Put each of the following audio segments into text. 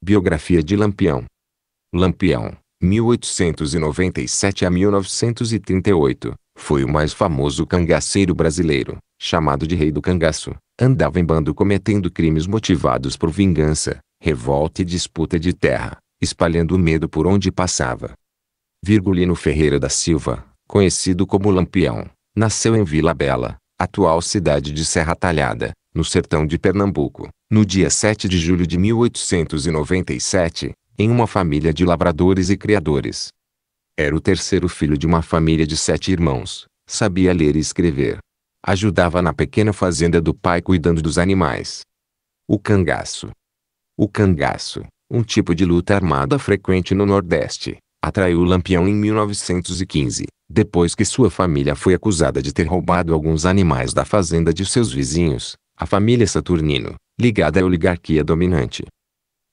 Biografia de Lampião. Lampião, 1897 a 1938, foi o mais famoso cangaceiro brasileiro, chamado de Rei do Cangaço. Andava em bando cometendo crimes motivados por vingança, revolta e disputa de terra, espalhando medo por onde passava. Virgulino Ferreira da Silva, conhecido como Lampião, nasceu em Vila Bela, atual cidade de Serra Talhada, no sertão de Pernambuco, no dia 7 de julho de 1897, em uma família de lavradores e criadores. Era o terceiro filho de uma família de 7 irmãos, sabia ler e escrever. Ajudava na pequena fazenda do pai cuidando dos animais. O cangaço. O cangaço, um tipo de luta armada frequente no Nordeste, atraiu Lampião em 1915, depois que sua família foi acusada de ter roubado alguns animais da fazenda de seus vizinhos, a família Saturnino, ligada à oligarquia dominante.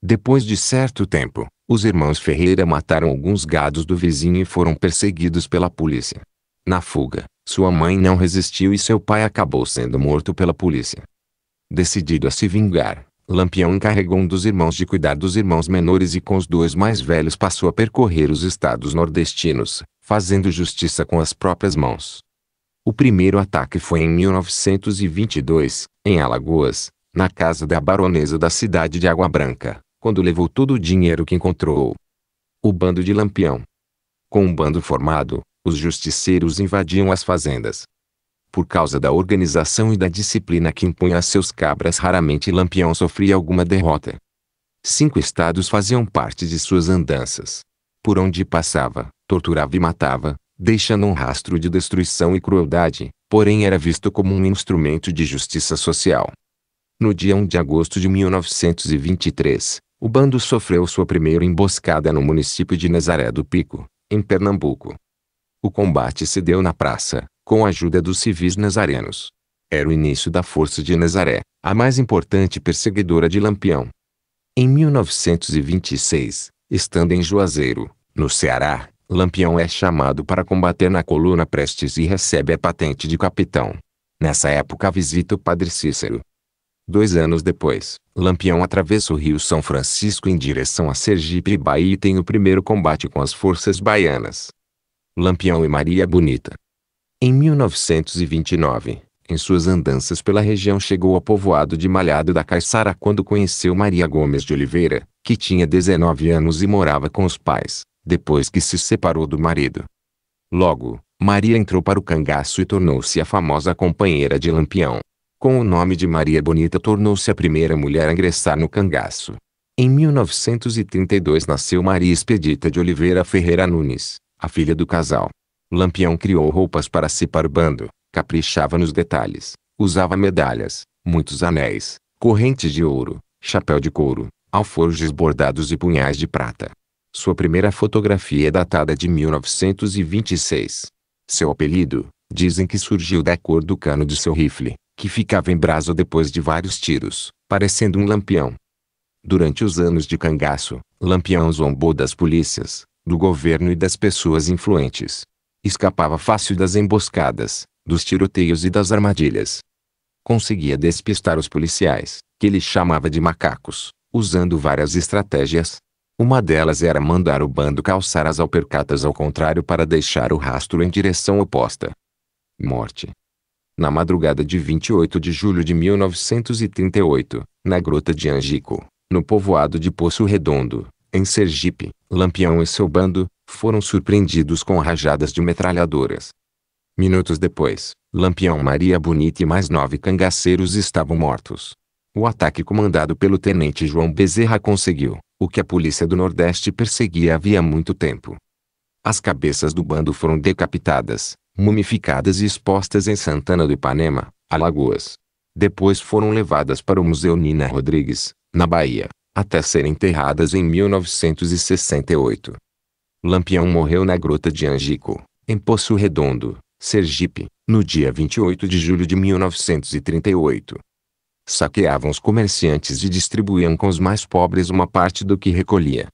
Depois de certo tempo, os irmãos Ferreira mataram alguns gados do vizinho e foram perseguidos pela polícia. Na fuga, sua mãe não resistiu e seu pai acabou sendo morto pela polícia. Decidido a se vingar, Lampião encarregou um dos irmãos de cuidar dos irmãos menores e com os 2 mais velhos passou a percorrer os estados nordestinos, fazendo justiça com as próprias mãos. O primeiro ataque foi em 1922, em Alagoas, na casa da baronesa da cidade de Água Branca, quando levou todo o dinheiro que encontrou. O bando de Lampião. Com um bando formado, os justiceiros invadiam as fazendas. Por causa da organização e da disciplina que impunha a seus cabras, raramente Lampião sofria alguma derrota. 5 estados faziam parte de suas andanças. Por onde passava, torturava e matava, deixando um rastro de destruição e crueldade, porém era visto como um instrumento de justiça social. No dia 1 de agosto de 1923, o bando sofreu sua primeira emboscada no município de Nazaré do Pico, em Pernambuco. O combate se deu na praça, com a ajuda dos civis nazarenos. Era o início da Força de Nazaré, a mais importante perseguidora de Lampião. Em 1926, estando em Juazeiro, no Ceará, Lampião é chamado para combater na coluna Prestes e recebe a patente de capitão. Nessa época visita o padre Cícero. 2 anos depois, Lampião atravessa o Rio São Francisco em direção a Sergipe e Bahia e tem o primeiro combate com as forças baianas. Lampião e Maria Bonita. Em 1929, em suas andanças pela região chegou ao povoado de Malhado da Caiçara quando conheceu Maria Gomes de Oliveira, que tinha 19 anos e morava com os pais, depois que se separou do marido. Logo, Maria entrou para o cangaço e tornou-se a famosa companheira de Lampião. Com o nome de Maria Bonita tornou-se a primeira mulher a ingressar no cangaço. Em 1932 nasceu Maria Expedita de Oliveira Ferreira Nunes, a filha do casal. Lampião criou roupas para si para o bando, caprichava nos detalhes, usava medalhas, muitos anéis, correntes de ouro, chapéu de couro, alforjes bordados e punhais de prata. Sua primeira fotografia é datada de 1926. Seu apelido, dizem que surgiu da cor do cano de seu rifle, que ficava em brasa depois de vários tiros, parecendo um lampião. Durante os anos de cangaço, Lampião zombou das polícias, do governo e das pessoas influentes. Escapava fácil das emboscadas, dos tiroteios e das armadilhas. Conseguia despistar os policiais, que ele chamava de macacos, usando várias estratégias. Uma delas era mandar o bando calçar as alpercatas ao contrário para deixar o rastro em direção oposta. Morte. Na madrugada de 28 de julho de 1938, na Grota de Angico, no povoado de Poço Redondo, em Sergipe, Lampião e seu bando foram surpreendidos com rajadas de metralhadoras. Minutos depois, Lampião, Maria Bonita e mais 9 cangaceiros estavam mortos. O ataque comandado pelo tenente João Bezerra conseguiu o que a polícia do Nordeste perseguia havia muito tempo. As cabeças do bando foram decapitadas, mumificadas e expostas em Santana do Ipanema, Alagoas. Depois foram levadas para o Museu Nina Rodrigues, na Bahia, até serem enterradas em 1968. Lampião morreu na Grota de Angico, em Poço Redondo, Sergipe, no dia 28 de julho de 1938. Saqueavam os comerciantes e distribuíam com os mais pobres uma parte do que recolhia.